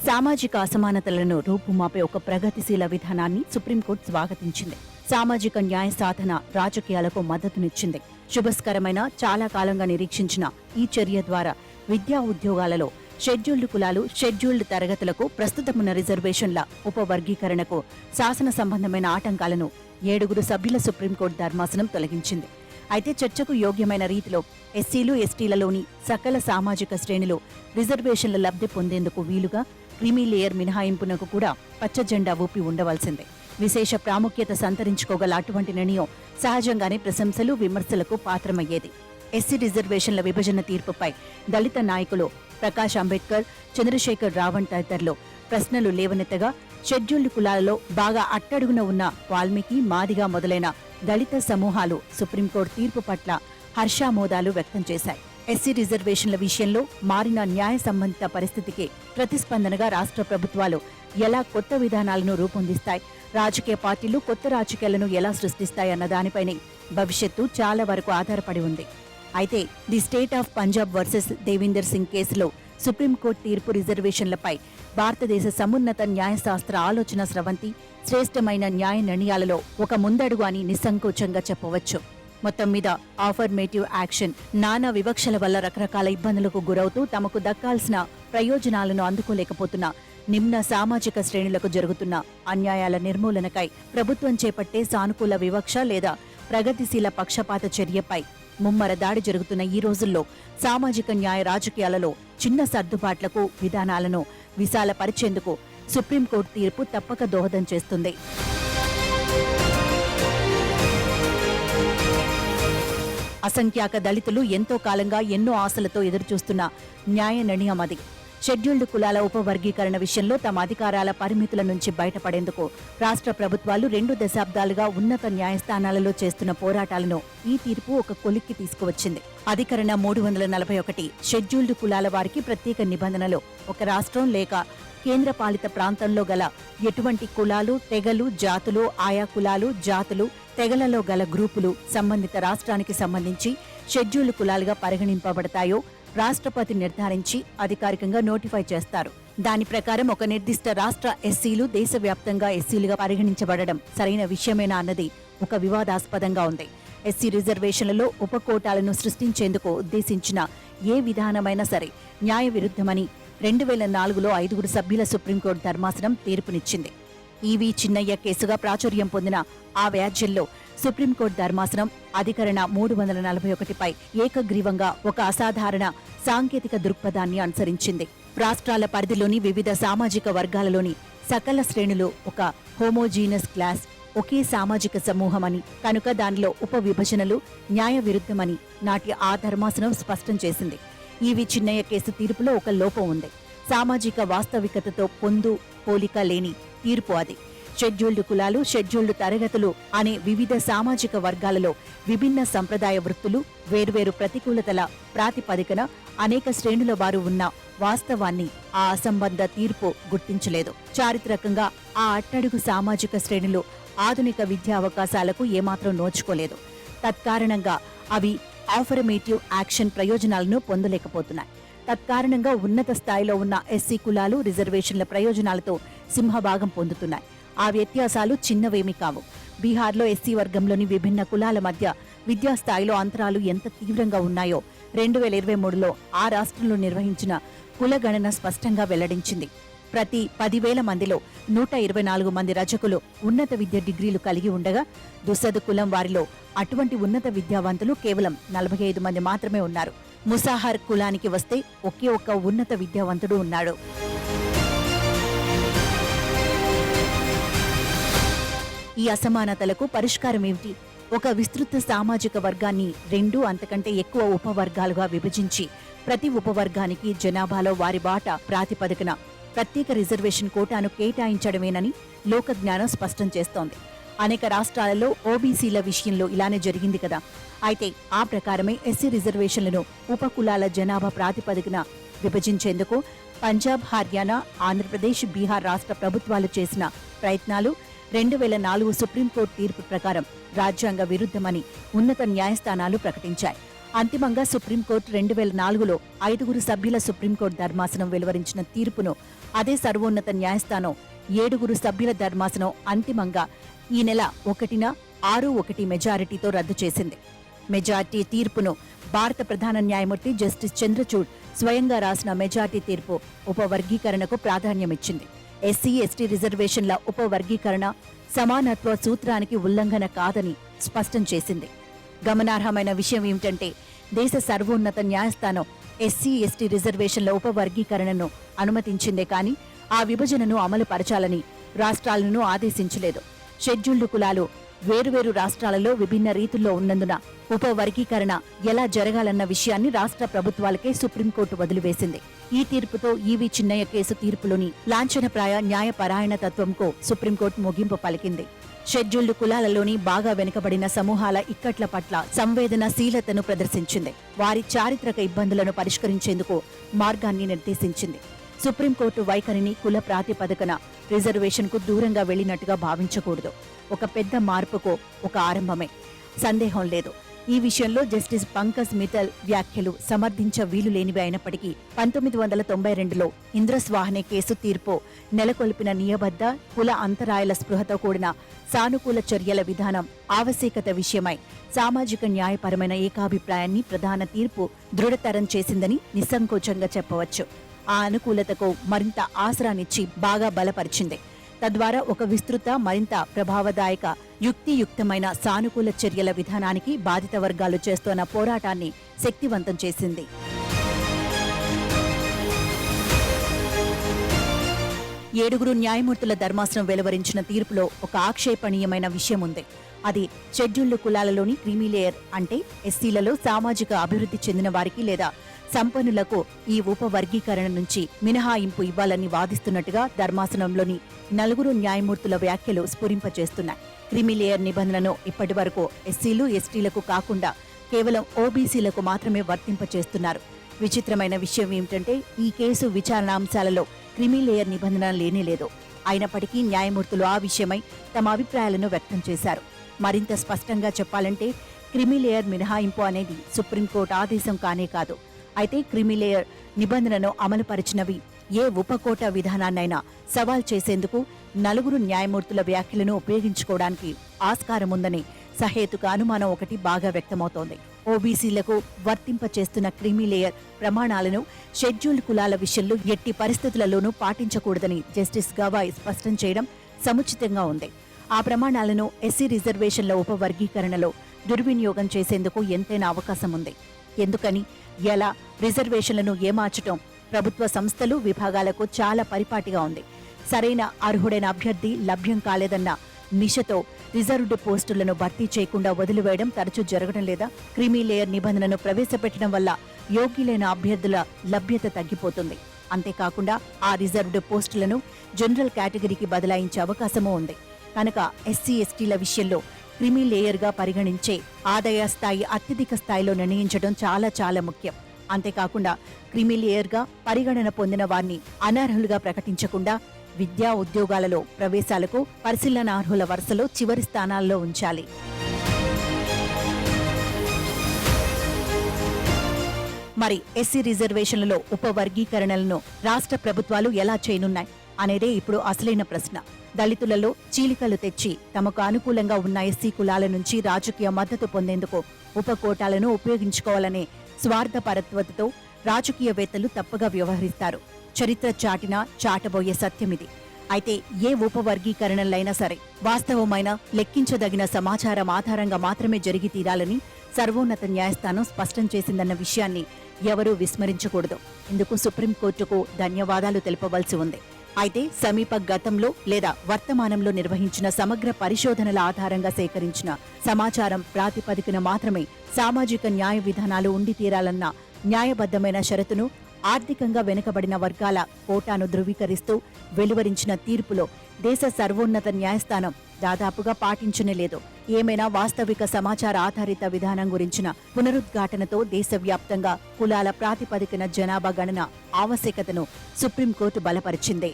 సామాజిక అసమానతలను రూపుమాపే ఒక ప్రగతిశీల విధానాన్ని సుప్రీంకోర్టు స్వాగతించింది. సామాజిక న్యాయ సాధన రాజకీయాలకు మద్దతునిచ్చింది. శుభస్కరమైన, చాలా కాలంగా నిరీక్షించిన ఈ చర్య ద్వారా విద్యా ఉద్యోగాలలో షెడ్యూల్డ్ కులాలు, షెడ్యూల్డ్ తరగతులకు ప్రస్తుతమున్న రిజర్వేషన్ల ఉపవర్గీకరణకు శాసన సంబంధమైన ఆటంకాలను 7 సభ్యుల సుప్రీంకోర్టు ధర్మాసనం తొలగించింది. అయితే చర్చకు యోగ్యమైన రీతిలో ఎస్సీలు, ఎస్టీలలోని సకల సామాజిక శ్రేణులు రిజర్వేషన్ల లబ్ధి పొందేందుకు వీలుగా క్రిమీలేయర్ మినహాయింపునకు కూడా పచ్చజెండా ఊపి ఉండవలసిందే. విశేష ప్రాముఖ్యత సంతరించుకోగల అటువంటి నిర్ణయం సహజంగానే ప్రశంసలు, విమర్శలకు పాత్రమయ్యేది. ఎస్సీ రిజర్వేషన్ల విభజన తీర్పుపై దళిత నాయకులు ప్రకాష్ అంబేద్కర్, చంద్రశేఖర్ రావణ్ తదితరులు ప్రశ్నలు లేవనెత్తగా, షెడ్యూల్డ్ కులాలలో బాగా అట్టడుగున ఉన్న వాల్మీకి, మాదిగా మొదలైన దళిత సమూహాలు సుప్రీంకోర్టు తీర్పు పట్ల హర్షామోదాలు వ్యక్తం చేశాయి. ఎస్సీ రిజర్వేషన్ల విషయంలో మారిన న్యాయ సంబంధిత పరిస్థితికి ప్రతిస్పందనగా రాష్ట్ర ప్రభుత్వాలు ఎలా కొత్త విధానాలను రూపొందిస్తాయి, రాజకీయ పార్టీలు కొత్త రాజకీయాలను ఎలా సృష్టిస్తాయన్న దానిపైనే భవిష్యత్తు చాలా వరకు ఆధారపడి ఉంది. అయితే the state of Punjab versus Devinder Singh కేసులో సుప్రీంకోర్టు తీర్పు రిజర్వేషన్లపై భారతదేశ సమున్నత న్యాయశాస్త్ర ఆలోచన స్రవంతి, శ్రేష్టమైన న్యాయ నిర్ణయాలలో ఒక ముందడుగు అని నిస్సంకోచంగా చెప్పవచ్చు. మొత్తం మీద ఆఫర్మేటివ్ యాక్షన్ నానా వివక్షల వల్ల రకరకాల ఇబ్బందులకు గురవుతూ తమకు దక్కాల్సిన ప్రయోజనాలను అందుకోలేకపోతున్న నిమ్న సామాజిక శ్రేణులకు జరుగుతున్న అన్యాయాల నిర్మూలనకై ప్రభుత్వం చేపట్టే సానుకూల వివక్ష లేదా ప్రగతిశీల పక్షపాత చర్యపై ముమ్మర దాడి జరుగుతున్న ఈ రోజుల్లో సామాజిక న్యాయ రాజకీయాలలో చిన్న సర్దుబాట్లకు, విధానాలను విశాలపరిచేందుకు సుప్రీంకోర్టు తీర్పు తప్పక దోహదం చేస్తుంది. అసంఖ్యాక దళితులు ఎంతో కాలంగా ఎన్నో ఆశలతో ఎదురుచూస్తున్న న్యాయ నిర్ణయం అది. షెడ్యూల్డ్ కులాల ఉపవర్గీకరణ విషయంలో తమ అధికారాల పరిమితుల నుంచి బయటపడేందుకు రాష్ట్ర ప్రభుత్వాలు 2 దశాబ్దాలుగా ఉన్నత న్యాయస్థానాలలో చేస్తున్న పోరాటాలను ఈ తీర్పు ఒక కొలిక్కి తీసుకువచ్చింది. అధికరణ 341 షెడ్యూల్డ్ కులాల వారికి ప్రత్యేక నిబంధనలు ఒక రాష్ట్రం లేక కేంద్ర పాలిత ప్రాంతంలో గల ఎటువంటి కులాలు, తెగలు, జాతులు, ఆయా కులాలు, జాతులు, తెగలలో గల గ్రూపులు సంబంధిత రాష్ట్రానికి సంబంధించి షెడ్యూల్డ్ కులాలుగా పరిగణింపబడతాయో రాష్ట్రపతి నిర్ధారించి అధికారికంగా నోటిఫై చేస్తారు. దాని ప్రకారం ఒక నిర్దిష్ట రాష్ట్ర ఎస్సీలు దేశవ్యాప్తంగా ఎస్సీలుగా పరిగణించబడడం సరైన విషయమేనా అన్నది ఒక వివాదాస్పదంగా ఉంది. ఎస్సీ రిజర్వేషన్లలో ఉపకోటాలను సృష్టించేందుకు ఉద్దేశించిన ఏ విధానమైనా సరే న్యాయ విరుద్ధమని 2004లో 5 సభ్యుల సుప్రీంకోర్టు ధర్మాసనం తీర్పునిచ్చింది. ఈవీ చిన్నయ్య కేసుగా ప్రాచుర్యం పొందిన ఆ వ్యాజ్యంలో సుప్రీంకోర్టు ధర్మాసనం అధికరణ 341పై ఏకగ్రీవంగా ఒక అసాధారణ సాంకేతిక దృక్పథాన్ని అనుసరించింది. రాష్ట్రాల పరిధిలోని వివిధ సామాజిక వర్గాలలోని సకల శ్రేణులు ఒక హోమోజీనస్ క్లాస్, ఒకే సామాజిక సమూహమని, కనుక దానిలో ఉప విభజనలు న్యాయ విరుద్ధమని నాటి ఆ ధర్మాసనం స్పష్టం చేసింది. ఈవీ చిన్నయ్య కేసు తీర్పులో ఒక లోపం ఉంది. సామాజిక వాస్తవికతతో పొందు పోలిక లేని తీర్పు అది. షెడ్యూల్డ్ కులాలు, షెడ్యూల్డ్ తరగతులు అనే వివిధ సామాజిక వర్గాలలో విభిన్న సంప్రదాయ వృత్తులు, వేర్వేరు ప్రతికూలతల ప్రాతిపదికన అనేక శ్రేణుల వారు ఉన్న వాస్తవాన్ని ఆ అసంబద్ధ తీర్పు గుర్తించలేదు. చారిత్రకంగా ఆ అట్టడుగు సామాజిక శ్రేణులు ఆధునిక విద్యా అవకాశాలకు ఏమాత్రం నోచుకోలేదు. తత్కారణంగా అవి ఆఫర్మేటివ్ యాక్షన్ ప్రయోజనాలను పొందలేకపోతున్నాయి. తత్కారణంగా ఉన్నత స్థాయిలో ఉన్న ఎస్సీ కులాలు రిజర్వేషన్ల ప్రయోజనాలతో సింహభాగం పొందుతున్నాయి. ఆ వ్యత్యాసాలు చిన్నవేమీ కావు. బీహార్లో ఎస్సీ వర్గంలోని విభిన్న కులాల మధ్య విద్యాస్థాయిలో అంతరాలు ఎంత తీవ్రంగా ఉన్నాయో 2023లో ఆ రాష్ట్రంలో నిర్వహించిన కులగణన స్పష్టంగా వెల్లడించింది. ప్రతి 10,000 మందిలో 124 మంది రజకులు ఉన్నత విద్య డిగ్రీలు కలిగి ఉండగా, దుస్సదు కులం వారిలో అటువంటి ఉన్నత విద్యావంతులు కేవలం 45 మంది మాత్రమే ఉన్నారు. ముసాహర్ కులానికి వస్తే ఒకే ఒక్క ఉన్నత విద్యావంతుడు ఉన్నాడు. ఈ అసమానతలకు పరిష్కారం ఏమిటి? ఒక విస్తృత సామాజిక వర్గాన్ని 2 అంతకంటే ఎక్కువ ఉపవర్గాలుగా విభజించి ప్రతి ఉపవర్గానికి జనాభాలో వారి వాటా ప్రాతిపదికన ప్రత్యేక రిజర్వేషన్ కోటాను కేటాయించడమేనని లోకజ్ఞానం స్పష్టం చేస్తోంది. అనేక రాష్ట్రాలలో ఓబీసీల విషయంలో ఇలానే జరిగింది కదా. అయితే ఆ ప్రకారమే ఎస్సీ రిజర్వేషన్లను ఉపకులాల జనాభా ప్రాతిపదికన విభజించేందుకు పంజాబ్, హర్యానా, ఆంధ్రప్రదేశ్, బీహార్ రాష్ట్ర ప్రభుత్వాలు చేసిన ప్రయత్నాలు 2004 సుప్రీంకోర్టు తీర్పు ప్రకారం రాజ్యాంగ విరుద్ధమని ఉన్నత న్యాయస్థానాలు ప్రకటించాయి. అంతిమంగా సుప్రీంకోర్టు 2004లో 5 సభ్యుల సుప్రీంకోర్టు ధర్మాసనం వెలువరించిన తీర్పును అదే సర్వోన్నత న్యాయస్థానం 7 సభ్యుల ధర్మాసనం అంతిమంగా ఈ నెల 1న 6-1 మెజారిటీతో రద్దు చేసింది. మెజారిటీ తీర్పును భారత ప్రధాన న్యాయమూర్తి జస్టిస్ చంద్రచూడ్ స్వయంగా రాసిన మెజారిటీ తీర్పు ఉపవర్గీకరణకు ప్రాధాన్యమిచ్చింది. ఎస్సీ ఎస్టీ రిజర్వేషన్ల ఉపవర్గీకరణ సమానత్వ సూత్రానికి ఉల్లంఘన కాదని స్పష్టం చేసింది. గమనార్హమైన విషయం ఏమిటంటే దేశ సర్వోన్నత న్యాయస్థానం ఎస్సీ ఎస్టీ రిజర్వేషన్ల ఉపవర్గీకరణను అనుమతించిందే కాని ఆ విభజనను అమలు పరచాలని రాష్ట్రాలను ఆదేశించలేదు. షెడ్యూల్డ్ కులాలు వేరువేరు రాష్ట్రాలలో విభిన్న రీతుల్లో ఉన్నందున ఉపవర్గీకరణ ఎలా జరగాలన్న విషయాన్ని రాష్ట్ర ప్రభుత్వాలకే సుప్రీంకోర్టు వదిలివేసింది. ఈ తీర్పుతో ఈవీ చిన్నయ్య కేసు తీర్పులోని లాంఛనప్రాయ న్యాయపరాయణ తత్వంకు సుప్రీంకోర్టు ముగింపు పలికింది. షెడ్యూల్డ్ కులాలలోని బాగా వెనుకబడిన సమూహాల ఇక్కట్ల పట్ల సంవేదనశీలతను ప్రదర్శించింది. వారి చారిత్రక ఇబ్బందులను పరిష్కరించేందుకు మార్గాన్ని నిర్దేశించింది. సుప్రీంకోర్టు వైఖరిని కుల ప్రాతిపదికన రిజర్వేషన్కు దూరంగా వెళ్లినట్టుగా భావించకూడదు. ఒక పెద్ద మార్పుకు ఒక ఆరంభమే, సందేహం లేదు. ఈ విషయంలో జస్టిస్ పంకజ్ మిత్తల్ వ్యాఖ్యలు సమర్థించ వీలులేనివి అయినప్పటికీ 1992లో ఇంద్రస్వాహనే కేసు తీర్పు నెలకొల్పిన నియబద్ధ కుల అంతరాయాల స్పృహతో కూడిన సానుకూల చర్యల విధానం ఆవశ్యకత విషయమై సామాజిక న్యాయపరమైన ఏకాభిప్రాయాన్ని ప్రధాన తీర్పు దృఢతరం చేసిందని నిస్సంకోచంగా చెప్పవచ్చు. ఆ అనుకూలతకు మరింత ఆసరానిచ్చి బాగా బలపరిచింది. తద్వారా ఒక విస్తృత మరింత ప్రభావదాయక యుక్తియుక్తమైన సానుకూల చర్యల విధానానికి బాధిత వర్గాలు చేస్తోన్న పోరాటాన్ని శక్తివంతం చేసింది. ఏడుగురు న్యాయమూర్తుల ధర్మాసనం వెలువరించిన తీర్పులో ఒక ఆక్షేపణీయమైన విషయం ఉంది. అది షెడ్యూల్డ్ కులాలలోని క్రీమీలేయర్ అంటే ఎస్సీలలో సామాజిక అభివృద్ధి చెందిన వారికి లేదా సంపన్నులకు ఈ ఉపవర్గీకరణ నుంచి మినహాయింపు ఇవ్వాలని వాదిస్తున్నట్టుగా ధర్మాసనంలోని 4 న్యాయమూర్తుల వ్యాఖ్యలు స్ఫురింపచేస్తున్నాయి. క్రిమిలేయర్ నిబంధనను ఇప్పటివరకు ఎస్సీలు ఎస్టీలకు కాకుండా కేవలం ఓబీసీలకు మాత్రమే వర్తింపచేస్తున్నారు. విచిత్రమైన విషయం ఏమిటంటే ఈ కేసు విచారణాంశాలలో క్రిమిలేయర్ నిబంధన లేనేలేదు. అయినప్పటికీ న్యాయమూర్తులు ఆ విషయమై తమ అభిప్రాయాలను వ్యక్తం చేశారు. మరింత స్పష్టంగా చెప్పాలంటే క్రిమిలేయర్ మినహాయింపు అనేది సుప్రీంకోర్టు ఆదేశం కానే కాదు. అయితే క్రిమిలేయర్ నిబంధనను అమలుపరిచినవి ఏ ఉపకోట విధానాన్నైనా సవాల్ చేసేందుకు 4 న్యాయమూర్తుల వ్యాఖ్యలను ఉపయోగించుకోవడానికి ఆస్కారముందని సహేతుక అనుమానం ఒకటి బాగా వ్యక్తమవుతోంది. ఓబీసీలకు వర్తింపచేస్తున్న క్రిమిలేయర్ ప్రమాణాలను షెడ్యూల్డ్ కులాల విషయంలో ఎట్టి పరిస్థితులలోనూ పాటించకూడదని జస్టిస్ గవాయ్ స్పష్టం చేయడం సముచితంగా ఉంది. ఆ ప్రమాణాలను ఎస్సీ రిజర్వేషన్ల ఉపవర్గీకరణలో దుర్వినియోగం చేసేందుకు ఎంతైనా అవకాశం ఉంది. ఎందుకని, ఎలా, రిజర్వేషన్లను ఏమార్చటం ప్రభుత్వ సంస్థలు విభాగాలకు చాలా పరిపాటిగా ఉంది. సరైన అర్హుడైన అభ్యర్థి లభ్యం కాలేదన్న నిషతో రిజర్వ్డ్ పోస్టులను భర్తీ చేయకుండా వదిలివేయడం తరచూ జరగడం లేదా? క్రిమిలేయర్ నిబంధనను ప్రవేశపెట్టడం వల్ల యోగ్యులైన అభ్యర్థుల లభ్యత తగ్గిపోతుంది. అంతేకాకుండా ఆ రిజర్వ్డ్ పోస్టులను జనరల్ కేటగిరీకి బదలాయించే అవకాశమూ ఉంది. కనుక ఎస్సీ ఎస్టీల విషయంలో క్రిమిలేయర్గా పరిగణించే ఆదాయ స్థాయి అత్యధిక స్థాయిలో నిర్ణయించడం చాలా చాలా ముఖ్యం. అంతేకాకుండా క్రిమిలేయర్గా పరిగణన పొందిన వారిని అనర్హులుగా ప్రకటించకుండా విద్యా ఉద్యోగాలలో ప్రవేశాలకు పరిశీలనార్హుల వరుసలో చివరి స్థానాల్లో ఉంచాలి. మరి ఎస్సీ రిజర్వేషన్లలో ఉపవర్గీకరణలను రాష్ట్ర ప్రభుత్వాలు ఎలా చేయనున్నాయి అనేదే ఇప్పుడు అసలైన ప్రశ్న. దళితులలో చీలికలు తెచ్చి తమకు అనుకూలంగా ఉన్న ఎస్సీ కులాల నుంచి రాజకీయ మద్దతు పొందేందుకు ఉపకోటాలను ఉపయోగించుకోవాలనే స్వార్థపరత్వతతో రాజకీయవేత్తలు తప్పుగా వ్యవహరిస్తారు. చరిత్ర చాటబోయే సత్యమిది. అయితే ఏ ఉపవర్గీకరణలైనా సరే వాస్తవమైన లెక్కించదగిన సమాచారం ఆధారంగా మాత్రమే జరిగి తీరాలని సర్వోన్నత న్యాయస్థానం స్పష్టం చేసిందన్న విషయాన్ని ఎవరూ విస్మరించకూడదు. ఇందుకు సుప్రీంకోర్టుకు ధన్యవాదాలు తెలుపవలసి ఉంది. అయితే సమీప గతంలో లేదా వర్తమానంలో నిర్వహించిన సమగ్ర పరిశోధనల ఆధారంగా సేకరించిన సమాచారం ప్రాతిపదికన మాత్రమే సామాజిక న్యాయ విధానాలు ఉండి తీరాలన్న న్యాయబద్ధమైన షరతును ఆర్థికంగా వెనుకబడిన వర్గాల కోటాను ధృవీకరిస్తూ వెలువరించిన తీర్పులో దేశ సర్వోన్నత న్యాయస్థానం దాదాపుగా పాటించనేలేదు. ఏమైనా వాస్తవిక సమాచార ఆధారిత విధానం గురించిన పునరుద్ఘాటనతో దేశవ్యాప్తంగా కులాల ప్రాతిపదికన జనాభా గణన ఆవశ్యకతను సుప్రీంకోర్టు బలపరిచింది.